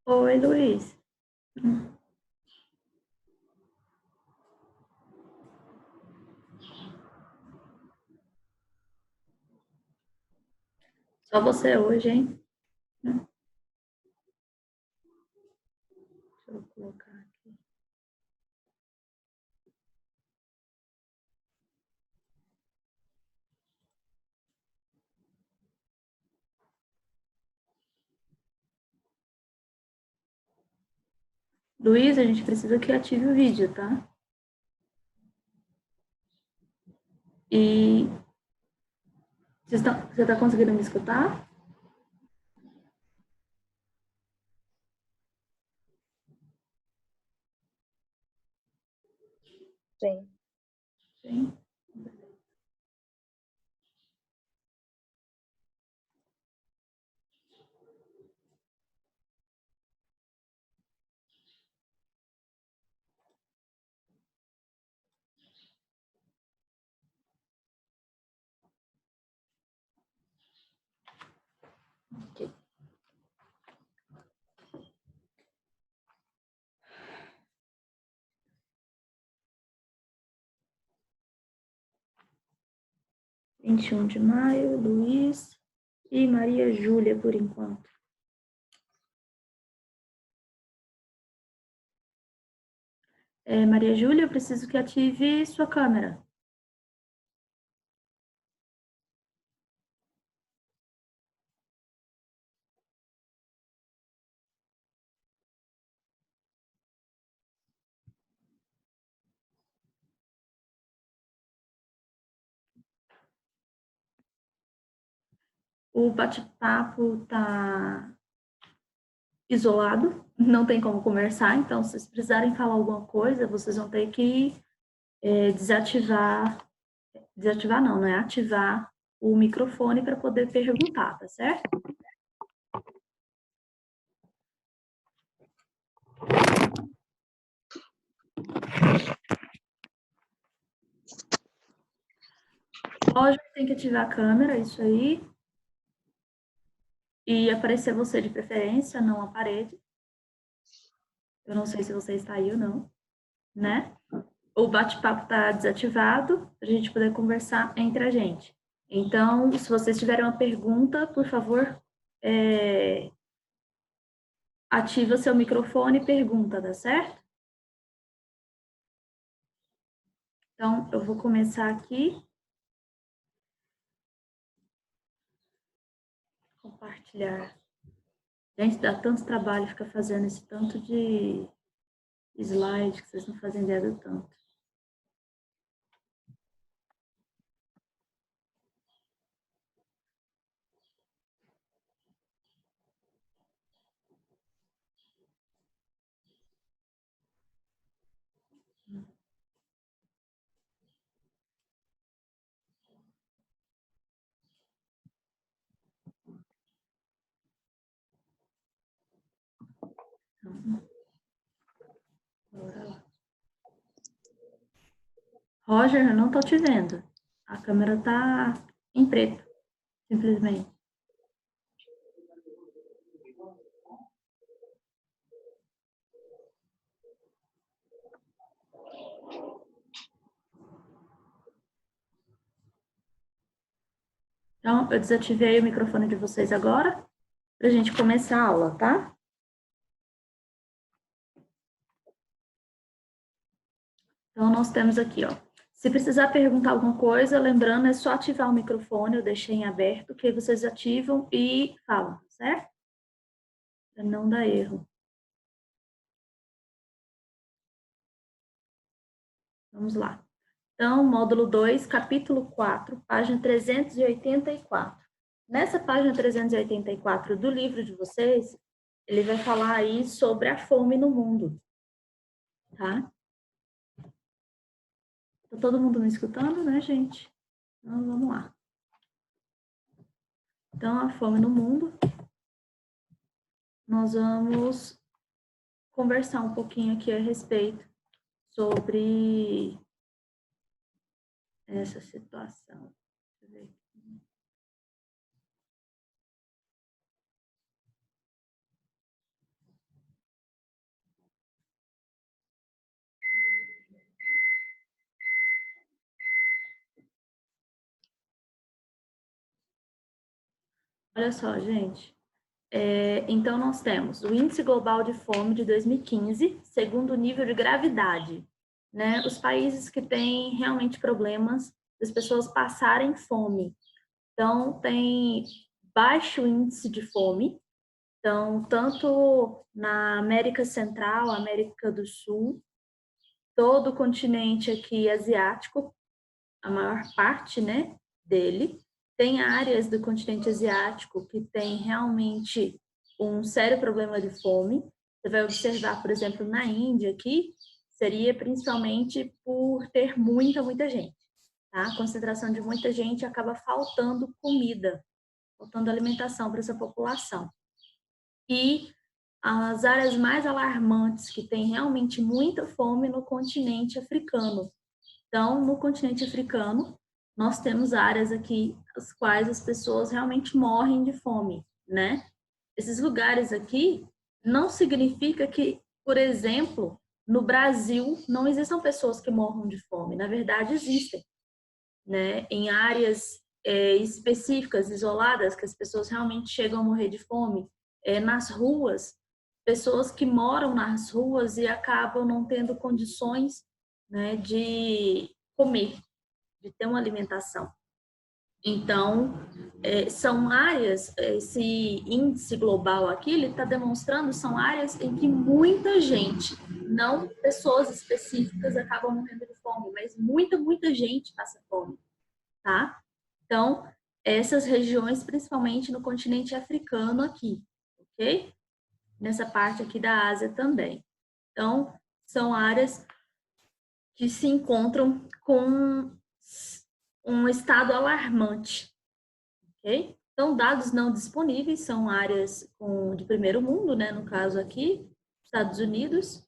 Oi, Luiz. Só você hoje, hein? Deixa eu colocar aqui. Luiz, a gente precisa que ative o vídeo, tá? E você está conseguindo me escutar? Sim. Sim. Ok. Vinte e um de maio, Luiz e Maria Júlia, por enquanto. Maria Júlia, eu preciso que ative sua câmera. O bate-papo tá isolado, não tem como conversar, então se vocês precisarem falar alguma coisa, vocês vão ter que desativar não, né? Ativar o microfone para poder perguntar, tá certo? Lógico que tem que ativar a câmera, isso aí. E aparecer você de preferência, não a parede. Eu não sei se você está aí ou não, né? O bate-papo está desativado, para a gente poder conversar entre a gente. Então, se vocês tiverem uma pergunta, por favor, ativa seu microfone e pergunta, tá certo? Então, eu vou começar aqui. Compartilhar. Gente, dá tanto trabalho ficar fazendo esse tanto de slide que vocês não fazem ideia do tanto. Então, bora lá. Roger, eu não tô te vendo. A câmera tá em preto, simplesmente. Então, eu desativei o microfone de vocês agora, pra gente começar a aula, tá? Então, nós temos aqui, ó. Se precisar perguntar alguma coisa, lembrando, é só ativar o microfone, eu deixei em aberto, que aí vocês ativam e falam, certo? Pra não dar erro. Vamos lá. Então, módulo 2, capítulo 4, página 384. Nessa página 384 do livro de vocês, ele vai falar aí sobre a fome no mundo, tá? Tá todo mundo me escutando, né, gente? Então, vamos lá. Então, a fome no mundo, nós vamos conversar um pouquinho aqui a respeito sobre essa situação. Deixa eu ver aqui. O Olha só, gente. Então, nós temos o Índice Global de Fome de 2015, segundo o nível de gravidade, né? Os países que têm realmente problemas das pessoas passarem fome. Então, tem baixo índice de fome. Então, tanto na América Central, América do Sul, todo o continente aqui asiático, a maior parte, né, dele. Tem áreas do continente asiático que tem realmente um sério problema de fome. Você vai observar, por exemplo, na Índia aqui, seria principalmente por ter muita gente, tá? A concentração de muita gente acaba faltando comida, faltando alimentação para essa população. E as áreas mais alarmantes que tem realmente muita fome no continente africano. Então, no continente africano, nós temos áreas aqui as quais as pessoas realmente morrem de fome, né? Esses lugares aqui não significa que, por exemplo, no Brasil não existam pessoas que morram de fome. Na verdade, existem, né? Em áreas específicas, isoladas, que as pessoas realmente chegam a morrer de fome, nas ruas, pessoas que moram nas ruas e acabam não tendo condições, né, de comer, de ter uma alimentação. Então, são áreas, esse índice global aqui, ele está demonstrando, são áreas em que muita gente, não pessoas específicas acabam morrendo de fome, mas muita gente passa fome, tá? Então, essas regiões, principalmente no continente africano aqui, ok? Nessa parte aqui da Ásia também. Então, são áreas que se encontram com um estado alarmante, ok? Então, dados não disponíveis são áreas de primeiro mundo, né? No caso aqui, Estados Unidos,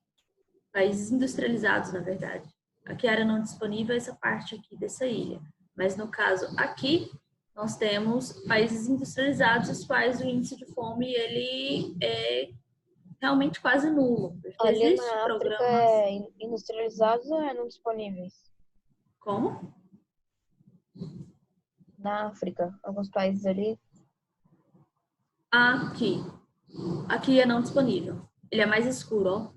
países industrializados, na verdade. Aqui a área não disponível é essa parte aqui dessa ilha. Mas no caso aqui, nós temos países industrializados, os quais o índice de fome ele é realmente quase nulo. Porque Ali existem na África programas. é industrializados ou é não disponíveis? Como? Na África, alguns países ali. Aqui. Aqui é não disponível. Ele é mais escuro, ó.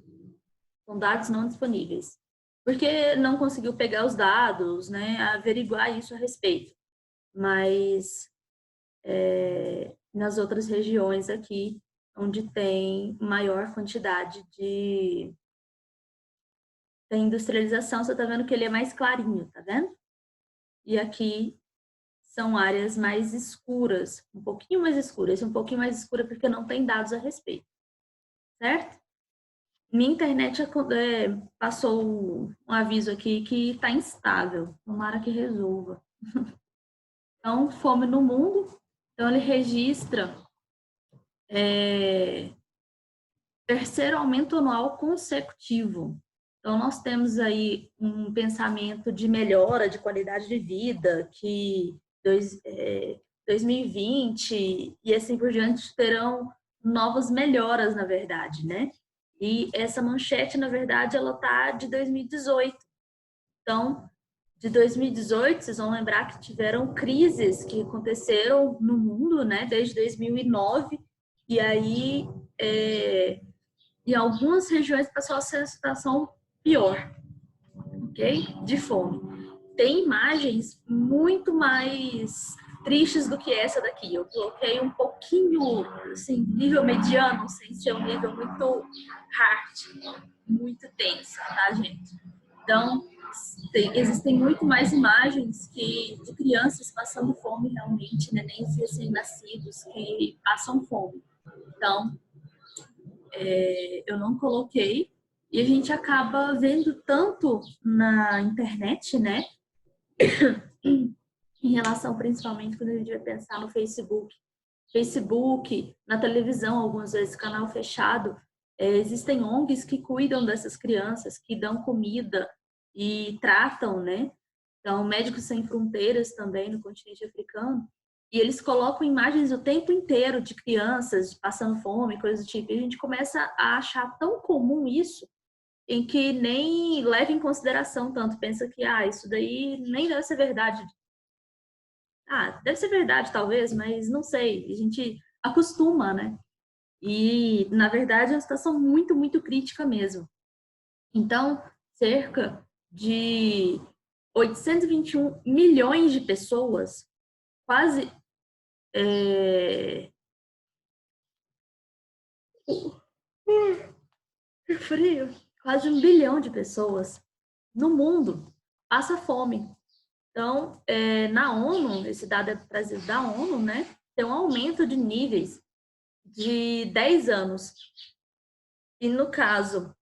São dados não disponíveis. Porque não conseguiu pegar os dados, né? Averiguar isso a respeito. Mas nas outras regiões aqui, onde tem maior quantidade de industrialização, você está vendo que ele é mais clarinho, tá vendo? E aqui são áreas mais escuras, um pouquinho mais escuras, um pouquinho mais escura porque não tem dados a respeito, certo? Minha internet passou um aviso aqui que está instável, tomara que resolva. Então, fome no mundo, então ele registra terceiro aumento anual consecutivo. Então, nós temos aí um pensamento de melhora de qualidade de vida, que 2020 e assim por diante terão novas melhoras, na verdade, né? E essa manchete, na verdade, ela tá de 2018. Então, de 2018, vocês vão lembrar que tiveram crises que aconteceram no mundo, né? Desde 2009, e aí em algumas regiões passou a ser a situação pior, ok? De fome. Tem imagens muito mais tristes do que essa daqui. Eu coloquei um pouquinho, assim, nível mediano, sem ser um nível muito hard, muito tenso, tá, gente? Então, existem muito mais imagens de crianças passando fome realmente, nenéns recém-nascidos que passam fome. Então, eu não coloquei, e a gente acaba vendo tanto na internet, né? Em relação, principalmente, quando a gente vai pensar no Facebook. Facebook, na televisão, algumas vezes, canal fechado, existem ONGs que cuidam dessas crianças, que dão comida e tratam, né? Então, Médicos Sem Fronteiras também no continente africano, e eles colocam imagens o tempo inteiro de crianças passando fome, coisas do tipo, e a gente começa a achar tão comum isso, em que nem leva em consideração tanto, pensa que isso daí nem deve ser verdade. deve ser verdade, talvez, mas não sei. A gente acostuma, né? E, na verdade, é uma situação muito, muito crítica mesmo. Então, cerca de 821 milhões de pessoas, quase frio, quase 1 bilhão de pessoas no mundo passa fome. Então, na ONU, esse dado é trazido da ONU, né? Tem um aumento de níveis de 10 anos. E no caso,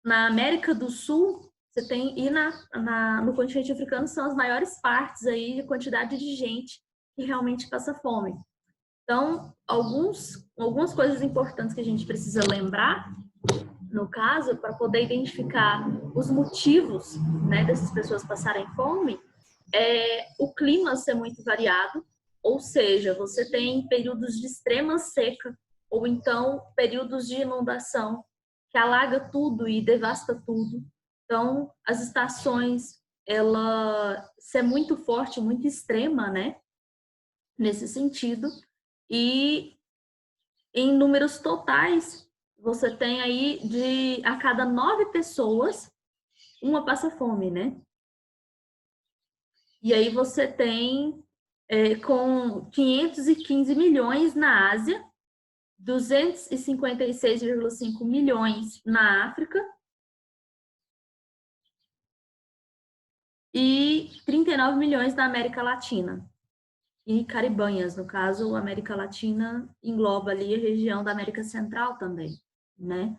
na América do Sul, você tem, e no continente africano são as maiores partes aí de quantidade de gente que realmente passa fome. Então, algumas coisas importantes que a gente precisa lembrar, no caso, para poder identificar os motivos, né, dessas pessoas passarem fome, é o clima ser muito variado, ou seja, você tem períodos de extrema seca, ou então períodos de inundação, que alaga tudo e devasta tudo. Então, as estações, ela ser muito forte, muito extrema, né, nesse sentido, e em números totais, você tem aí de a cada 9 pessoas, uma passa fome, né? E aí você tem com 515 milhões na Ásia, 256,5 milhões na África e 39 milhões na América Latina. E caribenhas, no caso, a América Latina engloba ali a região da América Central também, né?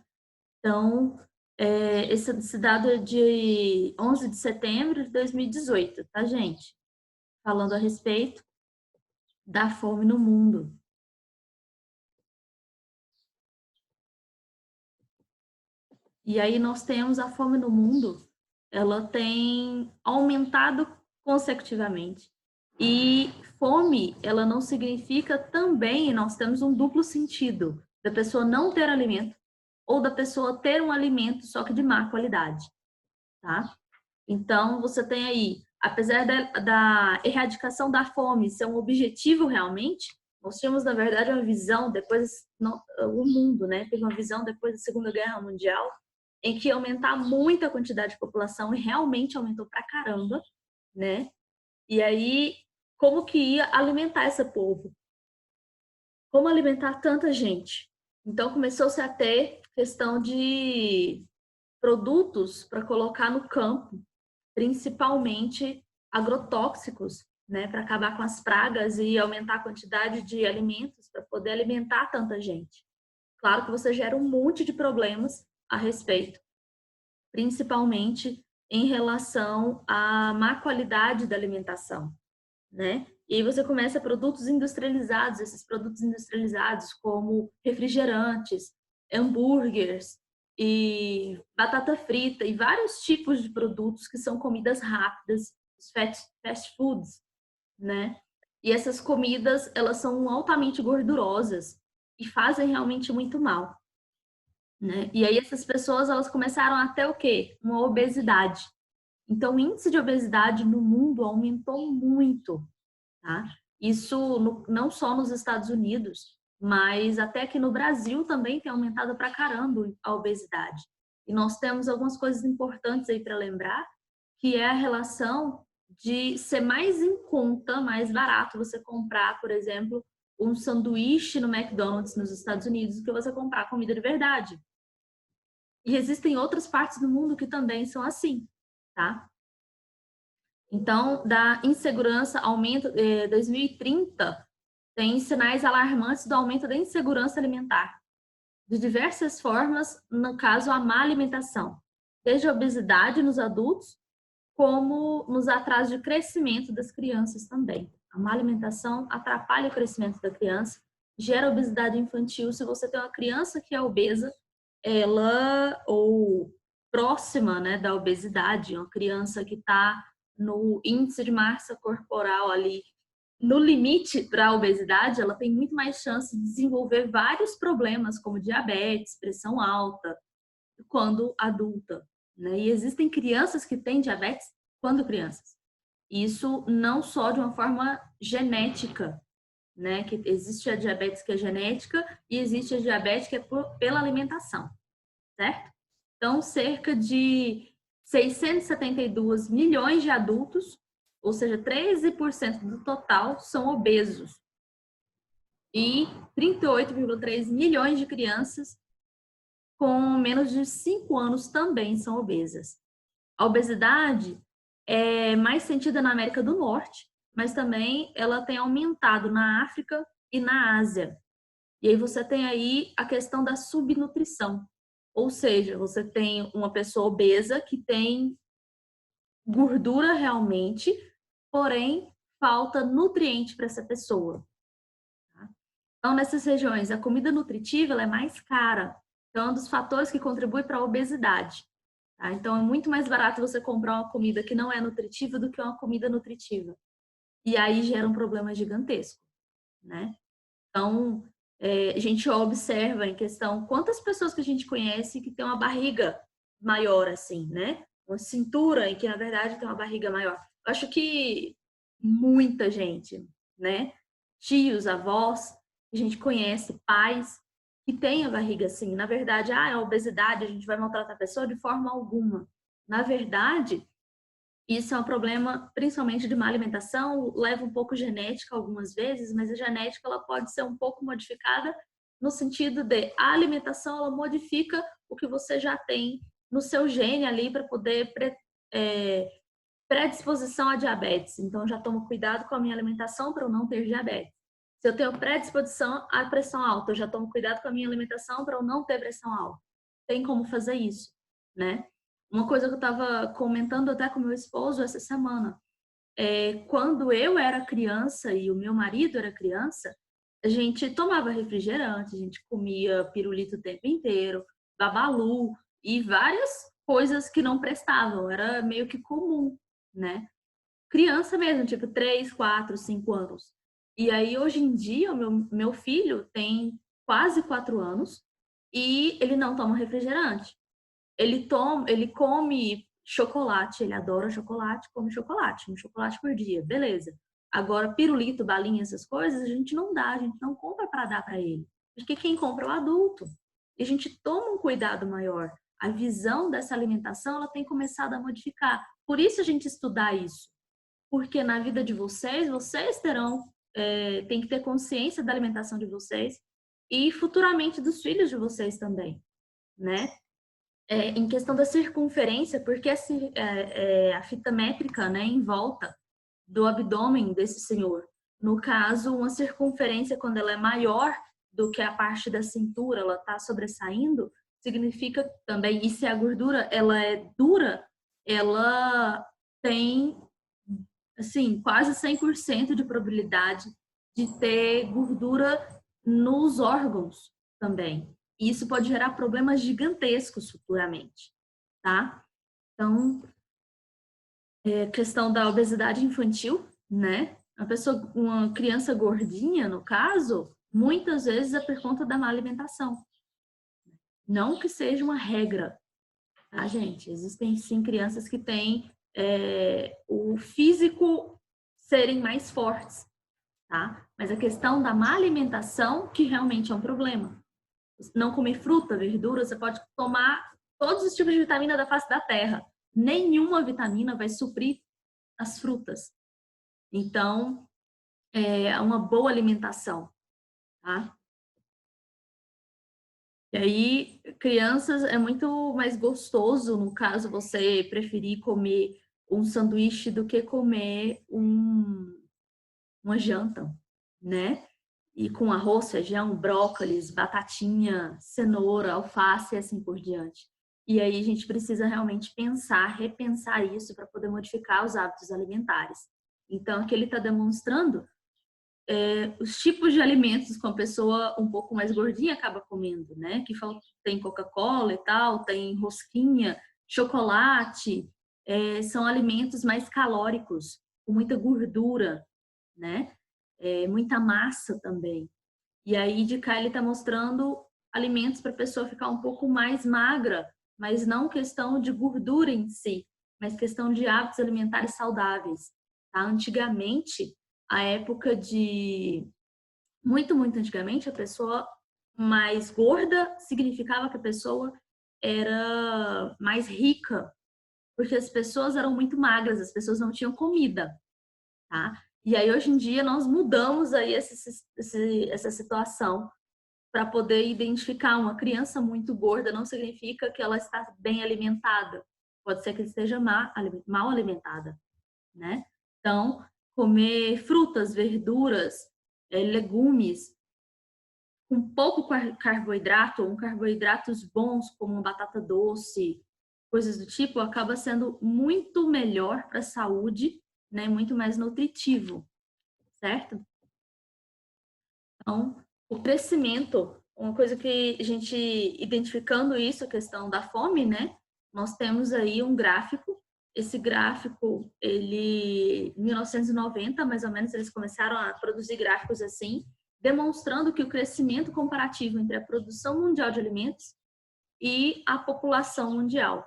Então, esse dado é de 11 de setembro de 2018, tá, gente? Falando a respeito da fome no mundo. E aí nós temos a fome no mundo, ela tem aumentado consecutivamente. E fome, ela não significa também, nós temos um duplo sentido, da pessoa não ter alimento ou da pessoa ter um alimento só que de má qualidade, tá? Então, você tem aí, apesar da erradicação da fome ser um objetivo realmente, nós tínhamos, na verdade, uma visão, depois, o mundo, né, teve uma visão depois da Segunda Guerra Mundial, em que ia aumentar muito a quantidade de população, e realmente aumentou pra caramba, né? E aí, como que ia alimentar esse povo? Como alimentar tanta gente? Então, começou-se a ter questão de produtos para colocar no campo, principalmente agrotóxicos, né, para acabar com as pragas e aumentar a quantidade de alimentos para poder alimentar tanta gente. Claro que você gera um monte de problemas a respeito, principalmente em relação à má qualidade da alimentação, né? E aí você começa produtos industrializados, esses produtos industrializados como refrigerantes, hambúrgueres e batata frita e vários tipos de produtos que são comidas rápidas, os fast foods, né? E essas comidas, elas são altamente gordurosas e fazem realmente muito mal, né? E aí essas pessoas, elas começaram até o quê? Uma obesidade. Então, o índice de obesidade no mundo aumentou muito, tá? Isso não só nos Estados Unidos, mas até que no Brasil também tem aumentado pra caramba a obesidade. E nós temos algumas coisas importantes aí para lembrar, que é a relação de ser mais em conta, mais barato você comprar, por exemplo, um sanduíche no McDonald's nos Estados Unidos do que você comprar comida de verdade. E existem outras partes do mundo que também são assim, tá? Então, da insegurança, aumento, 2030, tem sinais alarmantes do aumento da insegurança alimentar, de diversas formas, no caso, a má alimentação, desde a obesidade nos adultos, como nos atrasos de crescimento das crianças também. A má alimentação atrapalha o crescimento da criança, gera obesidade infantil. Se você tem uma criança que é obesa, ela, ou próxima, né, da obesidade, uma criança que está no índice de massa corporal ali no limite para a obesidade, ela tem muito mais chance de desenvolver vários problemas, como diabetes, pressão alta, quando adulta, né? E existem crianças que têm diabetes quando crianças. Isso não só de uma forma genética, né? Que existe a diabetes que é genética e existe a diabetes que é pela alimentação, certo? Então, cerca de 672 milhões de adultos, ou seja, 13% do total, são obesos. E 38,3 milhões de crianças com menos de 5 anos também são obesas. A obesidade é mais sentida na América do Norte, mas também ela tem aumentado na África e na Ásia. E aí você tem aí a questão da subnutrição. Ou seja, você tem uma pessoa obesa que tem gordura realmente, porém falta nutriente para essa pessoa. Tá? Então, nessas regiões, a comida nutritiva ela é mais cara. Então, é um dos fatores que contribui para a obesidade. Tá? Então, é muito mais barato você comprar uma comida que não é nutritiva do que uma comida nutritiva. E aí gera um problema gigantesco, né? Então, a gente observa em questão quantas pessoas que a gente conhece que tem uma barriga maior, assim, né? Uma cintura em que, na verdade, tem uma barriga maior. Eu acho que muita gente, né? Tios, avós, que a gente conhece, pais, que têm a barriga assim. Na verdade, é a obesidade, a gente vai maltratar a pessoa de forma alguma. Na verdade, isso é um problema principalmente de má alimentação, leva um pouco genética algumas vezes, mas a genética ela pode ser um pouco modificada no sentido de a alimentação ela modifica o que você já tem no seu gene ali para poder predisposição a diabetes. Então, eu já tomo cuidado com a minha alimentação para eu não ter diabetes. Se eu tenho predisposição à pressão alta, eu já tomo cuidado com a minha alimentação para eu não ter pressão alta. Tem como fazer isso, né? Uma coisa que eu estava comentando até com meu esposo essa semana, quando eu era criança e o meu marido era criança, a gente tomava refrigerante, a gente comia pirulito o tempo inteiro, babalu e várias coisas que não prestavam, era meio que comum, né? Criança mesmo, tipo 3, 4, 5 anos. E aí, hoje em dia, o meu filho tem quase 4 anos e ele não toma refrigerante. Ele come chocolate, ele adora chocolate, come chocolate, um chocolate por dia, beleza. Agora, pirulito, balinha, essas coisas, a gente não dá, a gente não compra para dar para ele. Porque quem compra é o adulto. E a gente toma um cuidado maior. A visão dessa alimentação, ela tem começado a modificar. Por isso a gente estudar isso. Porque na vida de vocês, vocês terão, tem que ter consciência da alimentação de vocês e futuramente dos filhos de vocês também, né? Em questão da circunferência, porque a fita métrica, né, em volta do abdômen desse senhor. No caso, uma circunferência, quando ela é maior do que a parte da cintura, ela está sobressaindo, significa também, e se a gordura ela é dura, ela tem, assim, quase 100% de probabilidade de ter gordura nos órgãos também. E isso pode gerar problemas gigantescos futuramente, tá? Então, questão da obesidade infantil, né? Uma criança gordinha, no caso, muitas vezes é por conta da má alimentação. Não que seja uma regra, tá, gente? Existem sim crianças que têm o físico serem mais fortes, tá? Mas a questão da má alimentação que realmente é um problema. Não comer fruta, verdura, você pode tomar todos os tipos de vitamina da face da terra. Nenhuma vitamina vai suprir as frutas. Então, é uma boa alimentação, tá? E aí, crianças, é muito mais gostoso, no caso, você preferir comer um sanduíche do que comer uma janta, né? E com arroz, feijão, brócolis, batatinha, cenoura, alface e assim por diante. E aí a gente precisa realmente pensar, repensar isso para poder modificar os hábitos alimentares. Então, aqui ele está demonstrando os tipos de alimentos que uma pessoa um pouco mais gordinha acaba comendo, né? Que tem Coca-Cola e tal, tem rosquinha, chocolate, são alimentos mais calóricos, com muita gordura, né? Muita massa também. E aí de cá ele está mostrando alimentos para a pessoa ficar um pouco mais magra, mas não questão de gordura em si, mas questão de hábitos alimentares saudáveis. tá? Antigamente, a época de... Muito, muito antigamente, a pessoa mais gorda significava que a pessoa era mais rica, porque as pessoas eram muito magras, as pessoas não tinham comida, tá? E aí, hoje em dia, nós mudamos aí essa situação para poder identificar uma criança muito gorda não significa que ela está bem alimentada. Pode ser que esteja mal alimentada, né? Então, comer frutas, verduras, legumes, com pouco carboidrato, ou carboidratos bons, como uma batata doce, coisas do tipo, acaba sendo muito melhor para a saúde, né? Muito mais nutritivo, certo? Então, o crescimento, uma coisa que a gente, identificando isso, a questão da fome, né? Nós temos aí um gráfico. Esse gráfico, em 1990, mais ou menos, eles começaram a produzir gráficos assim, demonstrando que o crescimento comparativo entre a produção mundial de alimentos e a população mundial.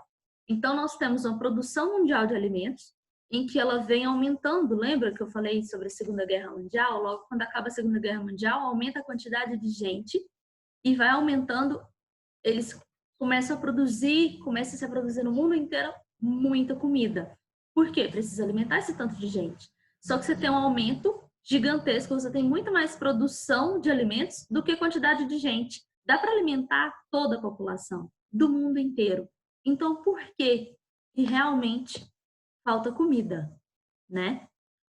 Então, nós temos uma produção mundial de alimentos em que ela vem aumentando. Lembra que eu falei sobre a Segunda Guerra Mundial? Logo, quando acaba a Segunda Guerra Mundial, aumenta a quantidade de gente e vai aumentando. Eles começam a se produzir no mundo inteiro muita comida. Por quê? Precisa alimentar esse tanto de gente. Só que você tem um aumento gigantesco, você tem muito mais produção de alimentos do que quantidade de gente. Dá para alimentar toda a população do mundo inteiro. Então, por que realmente falta comida, né?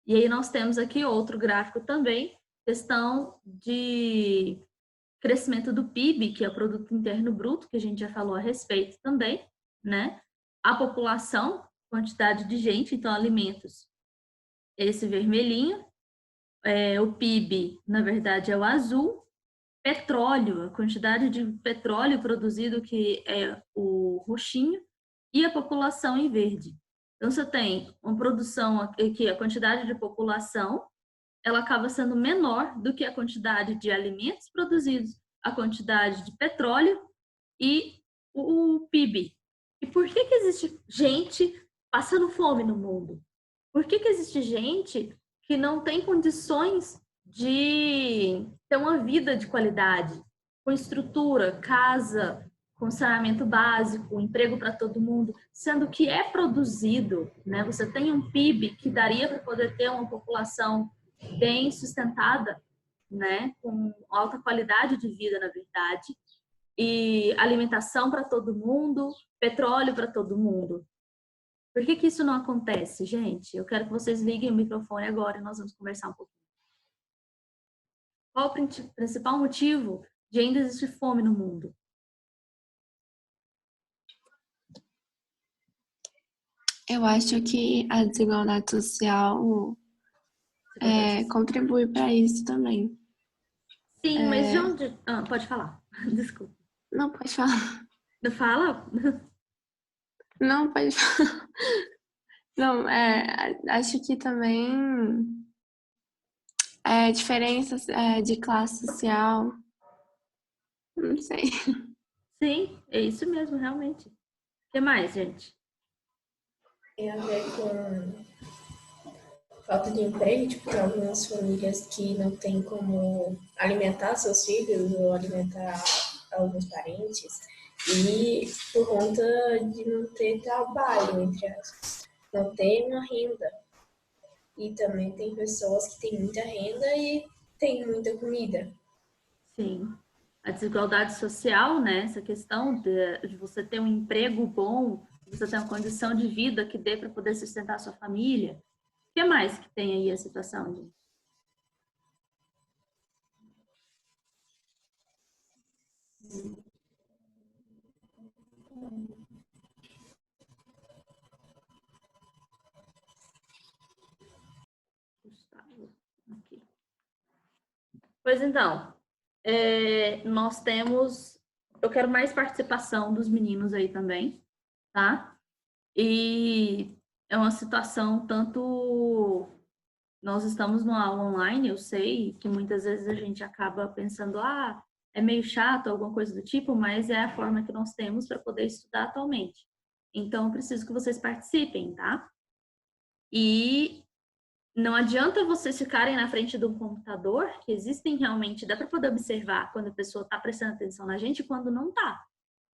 E aí nós temos aqui outro gráfico também, questão de crescimento do PIB, que é o Produto Interno Bruto, que a gente já falou a respeito também, né? A população, quantidade de gente, então alimentos, esse vermelhinho, o PIB, na verdade, é o azul, petróleo, a quantidade de petróleo produzido, que é o roxinho, e a população em verde. Então, você tem uma produção aqui, a quantidade de população, ela acaba sendo menor do que a quantidade de alimentos produzidos, a quantidade de petróleo e o PIB. E por que existe gente passando fome no mundo? Por que existe gente que não tem condições de ter uma vida de qualidade, com estrutura, casa, com saneamento básico, emprego para todo mundo, sendo que é produzido, né? Você tem um PIB que daria para poder ter uma população bem sustentada, né? Com alta qualidade de vida, na verdade, e alimentação para todo mundo, petróleo para todo mundo. Por que isso não acontece, gente? Eu quero que vocês liguem o microfone agora e nós vamos conversar um pouquinho. Qual o principal motivo de ainda existir fome no mundo? Eu acho que a desigualdade social contribui para isso também. Sim, mas de onde... pode falar. Desculpa. Não, pode falar. Fala? Não, pode falar. Não, acho que também diferença de classe social. Não sei. Sim, é isso mesmo, realmente. O que mais, gente? Tem a ver com falta de emprego, tipo, tem algumas famílias que não têm como alimentar seus filhos ou alimentar alguns parentes, e por conta de não ter trabalho, entre aspas, não ter uma renda. E também tem pessoas que têm muita renda e têm muita comida. Sim. A desigualdade social, né? Essa questão de você ter um emprego bom, você ter uma condição de vida que dê para poder sustentar a sua família. O que mais que tem aí a situação, gente? Aqui. Pois então, nós temos... Eu quero mais participação dos meninos aí também, tá? E é uma situação tanto... Nós estamos numa aula online, eu sei que muitas vezes a gente acaba pensando, é meio chato, alguma coisa do tipo, mas é a forma que nós temos para poder estudar atualmente. Então, eu preciso que vocês participem, tá? E não adianta vocês ficarem na frente de um computador, que existem realmente, dá para poder observar quando a pessoa está prestando atenção na gente e quando não está,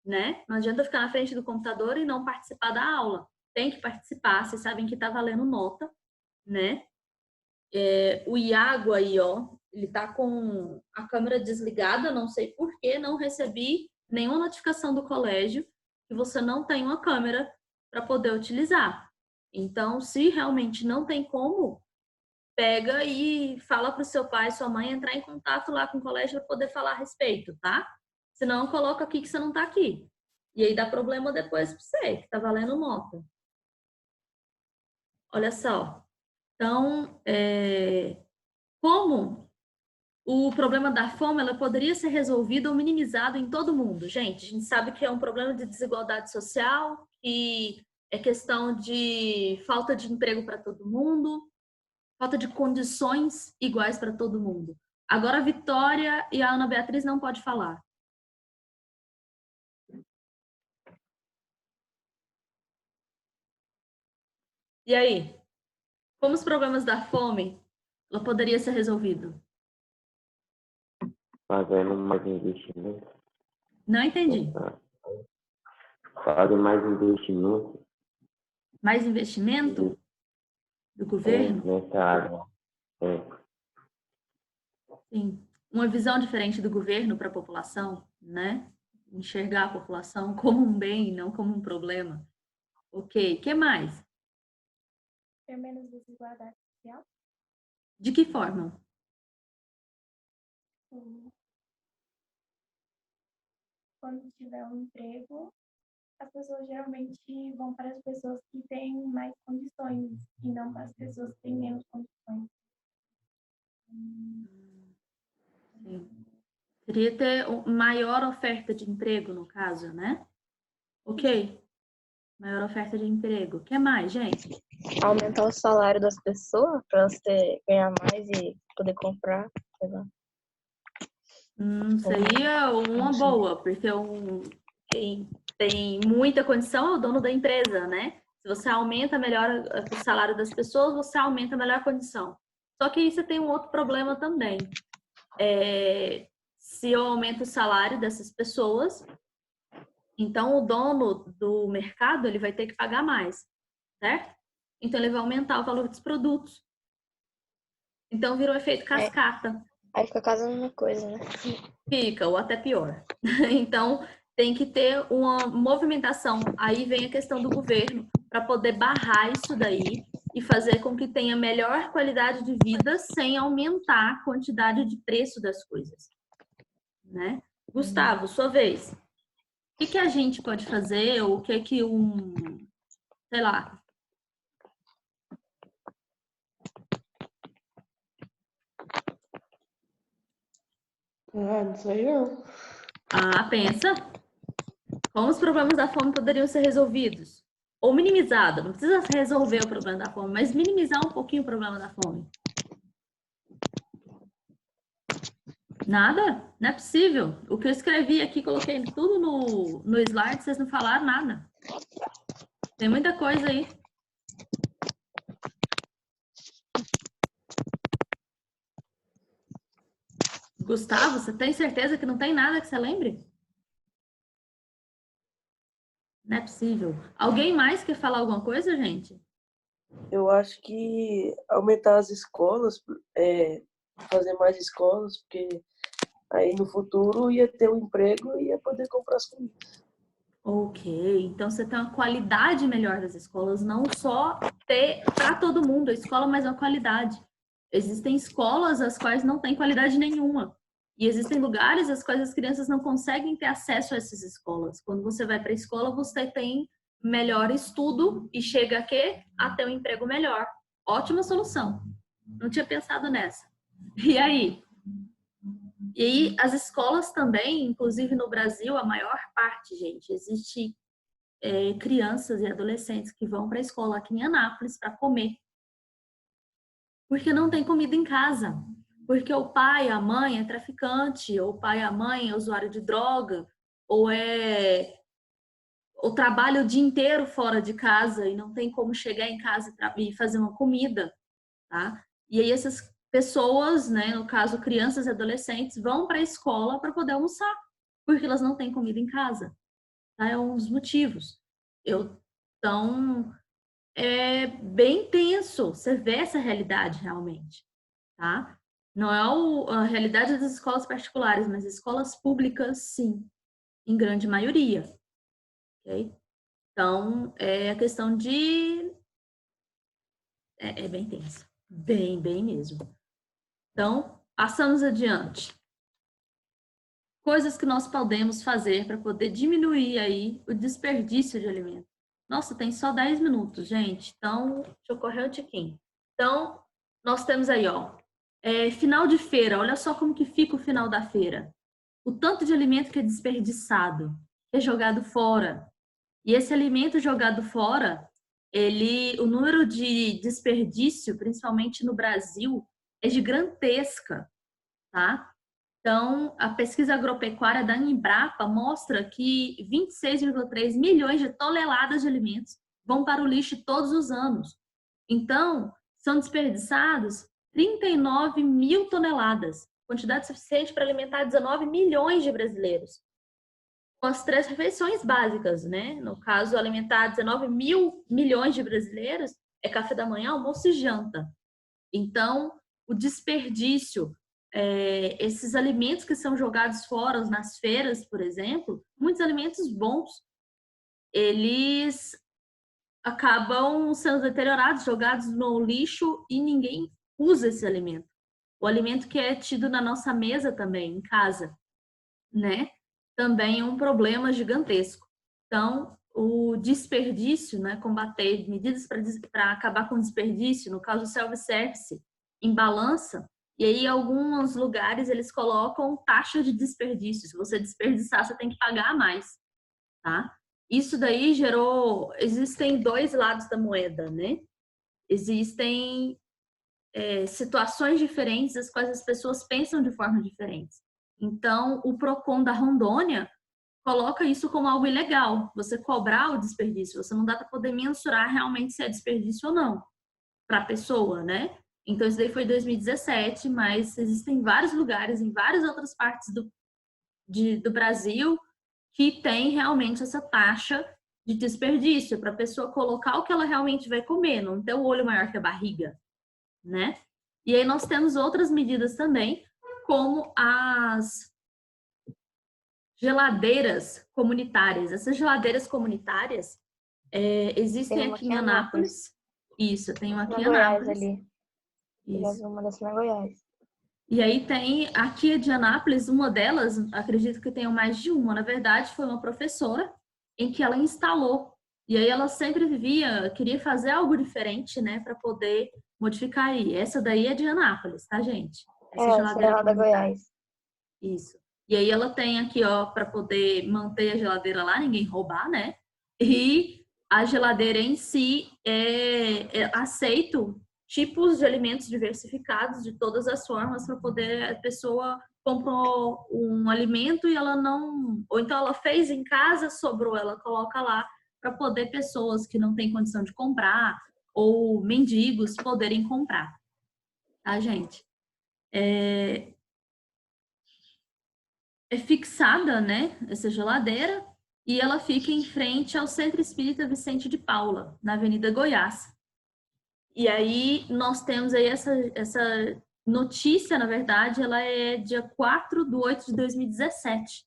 né? Não adianta ficar na frente do computador e não participar da aula. Tem que participar, vocês sabem que está valendo nota, né? O Iago aí, ó, ele tá com a câmera desligada, não sei por que, não recebi nenhuma notificação do colégio que você não tem uma câmera para poder utilizar. Então, se realmente não tem como, pega e fala para o seu pai, sua mãe entrar em contato lá com o colégio para poder falar a respeito, tá? Senão, coloca aqui que você não tá aqui. E aí dá problema depois para você, que tá valendo nota. Olha só. Então, como o problema da fome ela poderia ser resolvido ou minimizado em todo mundo? Gente, a gente sabe que é um problema de desigualdade social, que é questão de falta de emprego para todo mundo, falta de condições iguais para todo mundo. Agora a Vitória e a Ana Beatriz não pode falar. E aí? Como os problemas da fome ela poderia ser resolvido? Fazendo mais investimento. Não entendi. Fazendo mais investimento. Mais investimento do governo? Nessa área. Sim. Uma visão diferente do governo para a população, né? Enxergar a população como um bem e não como um problema. Ok. O que mais? Ter menos desigualdade social. De que forma? Quando tiver um emprego, as pessoas geralmente vão para as pessoas que têm mais condições e não para as pessoas que têm menos condições. Sim. Queria ter maior oferta de emprego, no caso, né? Ok. Maior oferta de emprego. O que mais, gente? Aumentar o salário das pessoas para elas ganhar mais e poder comprar, sei lá. Seria uma boa, porque quem tem muita condição é o dono da empresa, né? Se você aumenta melhor o salário das pessoas, você aumenta a melhor condição. Só que aí você tem um outro problema também. Se eu aumento o salário dessas pessoas, então o dono do mercado ele vai ter que pagar mais, certo? Então ele vai aumentar o valor dos produtos. Então vira um efeito cascata. Aí fica quase a mesma coisa, né? Fica, ou até pior. Então, tem que ter uma movimentação. Aí vem a questão do governo, para poder barrar isso daí e fazer com que tenha melhor qualidade de vida sem aumentar a quantidade de preço das coisas. Né? Gustavo, sua vez. O que a gente pode fazer? Ou o que sei lá. Não sei não. Pensa. Como os problemas da fome poderiam ser resolvidos? Ou minimizados. Não precisa resolver o problema da fome, mas minimizar um pouquinho o problema da fome. Nada? Não é possível. O que eu escrevi aqui, coloquei tudo no slide, vocês não falaram nada. Tem muita coisa aí. Gustavo, você tem certeza que não tem nada que você lembre? Não é possível. Alguém mais quer falar alguma coisa, gente? Eu acho que aumentar as escolas, fazer mais escolas, porque aí no futuro ia ter um emprego e ia poder comprar as comidas. Ok, então você tem uma qualidade melhor das escolas, não só ter para todo mundo a escola, mas uma qualidade. Existem escolas as quais não têm qualidade nenhuma. E existem lugares às quais as crianças não conseguem ter acesso a essas escolas. Quando você vai para a escola, você tem melhor estudo e chega a ter um emprego melhor. Ótima solução. Não tinha pensado nessa. E aí? E aí, as escolas também, inclusive no Brasil, a maior parte, gente, existe crianças e adolescentes que vão para a escola aqui em Anápolis para comer. Porque não tem comida em casa. Porque o pai, a mãe é traficante, ou o pai e a mãe é usuário de droga, ou trabalha o dia inteiro fora de casa e não tem como chegar em casa e fazer uma comida, tá? E aí essas pessoas, né, no caso crianças e adolescentes, vão para a escola para poder almoçar, porque elas não têm comida em casa, tá? É um dos motivos. Então, é bem tenso você vê essa realidade realmente, tá? Não é a realidade das escolas particulares, mas escolas públicas, sim, em grande maioria, ok? Então, é a questão de... É bem tenso, bem mesmo. Então, passamos adiante. Coisas que nós podemos fazer para poder diminuir aí o desperdício de alimento. Nossa, tem só 10 minutos, gente. Então, deixa eu correr um tiquinho. Então, nós temos aí, ó, final de feira. Olha só como que fica o final da feira. O tanto de alimento que é desperdiçado, que é jogado fora. E esse alimento jogado fora, o número de desperdício, principalmente no Brasil, é gigantesca, tá? Então, a pesquisa agropecuária da Embrapa mostra que 26,3 milhões de toneladas de alimentos vão para o lixo todos os anos. Então, são desperdiçados 39 mil toneladas, quantidade suficiente para alimentar 19 milhões de brasileiros. Com as 3 refeições básicas, né? No caso, alimentar 19 mil milhões de brasileiros é café da manhã, almoço e janta. Então, o desperdício, esses alimentos que são jogados fora nas feiras, por exemplo, muitos alimentos bons, eles acabam sendo deteriorados, jogados no lixo e ninguém usa esse alimento. O alimento que é tido na nossa mesa também, em casa, né? Também é um problema gigantesco. Então, o desperdício, né? Combater medidas para acabar com o desperdício, no caso, o self-service, em balança, e aí, em alguns lugares, eles colocam taxa de desperdício. Se você desperdiçar, você tem que pagar mais, tá? Isso daí gerou... Existem 2 lados da moeda, né? Existem situações diferentes, as quais as pessoas pensam de forma diferente. Então, o PROCON da Rondônia coloca isso como algo ilegal. Você cobrar o desperdício, você não dá para poder mensurar realmente se é desperdício ou não para a pessoa, né? Então, isso daí foi em 2017, mas existem vários lugares, em várias outras partes do Brasil, que tem realmente essa taxa de desperdício, para a pessoa colocar o que ela realmente vai comer, não ter o olho maior que a barriga, né? E aí nós temos outras medidas também, como as geladeiras comunitárias. Essas geladeiras comunitárias existem aqui em Anápolis. Isso, tem uma aqui em Anápolis. Ali. Isso. Uma dessas na Goiás. E aí tem aqui de Anápolis, uma delas, acredito que tenham mais de uma, na verdade, foi uma professora em que ela instalou. E aí ela sempre queria fazer algo diferente, né, para poder modificar aí. Essa daí é de Anápolis, tá, gente? Essa geladeira da Goiás. Isso. E aí ela tem aqui, ó, para poder manter a geladeira lá, ninguém roubar, né? E a geladeira em si aceito tipos de alimentos diversificados de todas as formas para poder a pessoa comprou um alimento e ela não, ou então ela fez em casa, sobrou, ela coloca lá para poder pessoas que não têm condição de comprar ou mendigos poderem comprar, tá, gente? É fixada, né, essa geladeira, e ela fica em frente ao Centro Espírita Vicente de Paula, na Avenida Goiás. E aí nós temos aí essa notícia, na verdade, ela é dia 4/8/2017.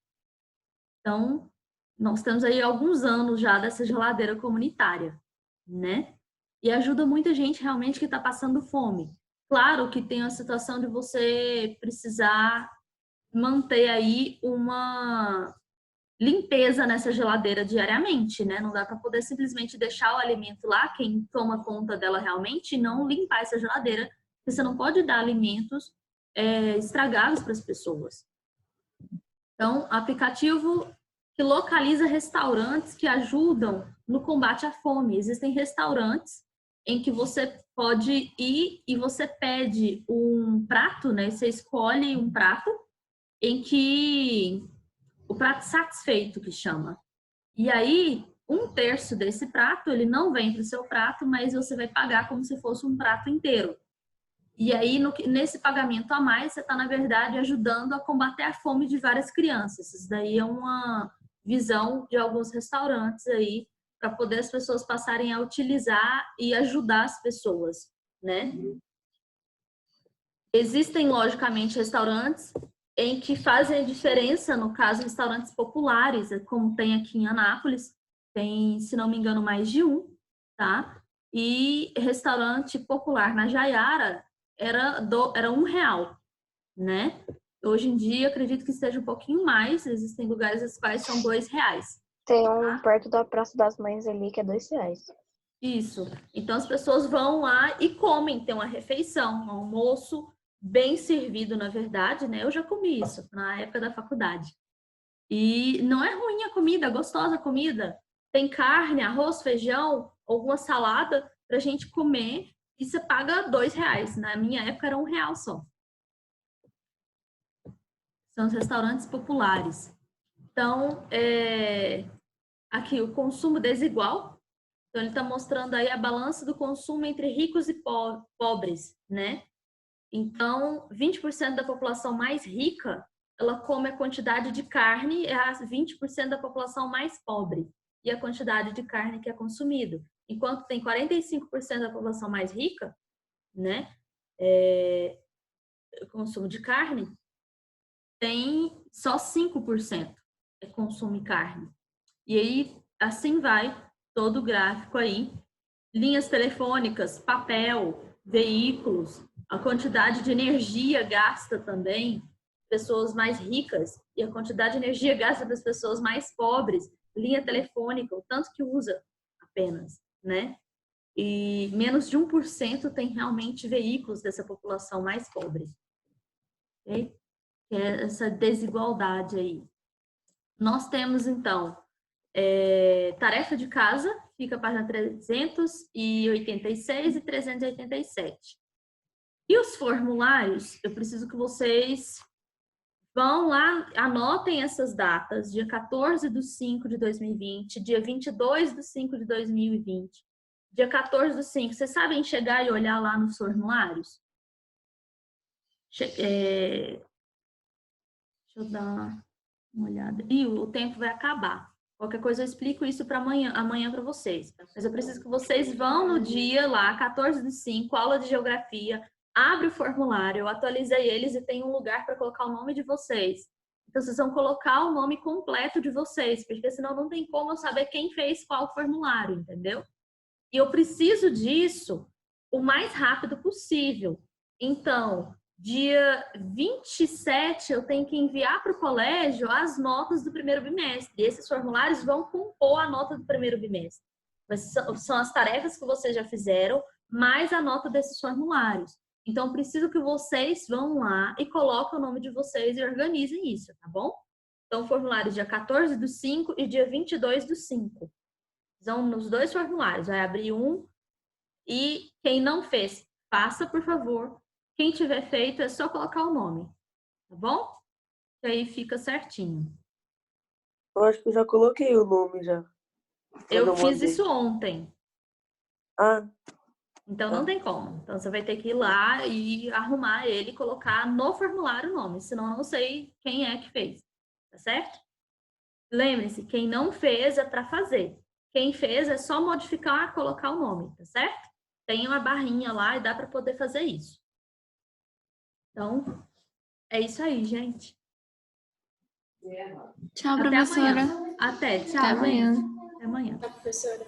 Então, nós temos aí alguns anos já dessa geladeira comunitária, né? E ajuda muita gente realmente que está passando fome. Claro que tem a situação de você precisar manter aí uma limpeza nessa geladeira diariamente, né? Não dá para poder simplesmente deixar o alimento lá, quem toma conta dela realmente, não limpar essa geladeira, porque você não pode dar alimentos estragados para as pessoas. Então, aplicativo que localiza restaurantes que ajudam no combate à fome. Existem restaurantes em que você pode ir e você pede um prato, né? Você escolhe um prato em que o prato satisfeito, que chama. E aí, 1/3 desse prato, ele não vem para o seu prato, mas você vai pagar como se fosse um prato inteiro. E aí, nesse pagamento a mais, você está, na verdade, ajudando a combater a fome de várias crianças. Isso daí é uma visão de alguns restaurantes aí, para poder as pessoas passarem a utilizar e ajudar as pessoas, né? Existem, logicamente, restaurantes em que fazem a diferença, no caso, restaurantes populares, como tem aqui em Anápolis, tem, se não me engano, mais de um, tá? E restaurante popular na Jaiara era R$1, né? Hoje em dia, acredito que seja um pouquinho mais, existem lugares os quais são R$2. Tem um perto da Praça das Mães ali que é R$2. Isso. Então, as pessoas vão lá e comem, tem uma refeição, um almoço bem servido, na verdade, né? Eu já comi isso na época da faculdade. E não é ruim a comida, é gostosa a comida. Tem carne, arroz, feijão, alguma salada pra gente comer e você paga R$2. Na minha época era R$1 só. São os restaurantes populares. Então, aqui o consumo desigual. Então, ele está mostrando aí a balança do consumo entre ricos e pobres, né? Então, 20% da população mais rica, ela come a quantidade de carne, e a 20% da população mais pobre, e a quantidade de carne que é consumido. Enquanto tem 45% da população mais rica, né? O consumo de carne, tem só 5% que consome carne. E aí, assim vai todo o gráfico aí. Linhas telefônicas, papel, veículos, a quantidade de energia gasta também, pessoas mais ricas, e a quantidade de energia gasta das pessoas mais pobres, linha telefônica, o tanto que usa apenas, né? E menos de 1% tem realmente veículos dessa população mais pobre. Okay? Essa desigualdade aí. Nós temos, então, tarefa de casa, fica a página 386 e 387. E os formulários, eu preciso que vocês vão lá, anotem essas datas, dia 14/5 de 2020, dia 22/5 de 2020, dia 14/5. Vocês sabem chegar e olhar lá nos formulários? Deixa eu dar uma olhada. E o tempo vai acabar. Qualquer coisa eu explico isso para amanhã para vocês. Mas eu preciso que vocês vão no dia lá, 14/5, aula de geografia, abre o formulário, eu atualizei eles e tem um lugar para colocar o nome de vocês. Então, vocês vão colocar o nome completo de vocês, porque senão não tem como eu saber quem fez qual formulário, entendeu? E eu preciso disso o mais rápido possível. Então, dia 27, eu tenho que enviar para o colégio as notas do primeiro bimestre. E esses formulários vão compor a nota do primeiro bimestre. Mas são as tarefas que vocês já fizeram, mais a nota desses formulários. Então, preciso que vocês vão lá e coloquem o nome de vocês e organizem isso, tá bom? Então, formulários dia 14/5 e dia 22/5. São nos dois formulários. Vai abrir um e quem não fez, faça, por favor. Quem tiver feito, é só colocar o nome, tá bom? E aí fica certinho. Eu acho que eu já coloquei o nome já. Eu fiz isso ontem. Ah. Então não tem como. Então você vai ter que ir lá e arrumar ele e colocar no formulário o nome, senão eu não sei quem é que fez, tá certo? Lembre-se, quem não fez é para fazer. Quem fez é só modificar, colocar o nome, tá certo? Tem uma barrinha lá e dá para poder fazer isso. Então, é isso aí, gente. Tchau, Até professora. amanhã. Até, tchau, Até amanhã. gente. Até amanhã. Tá, professora?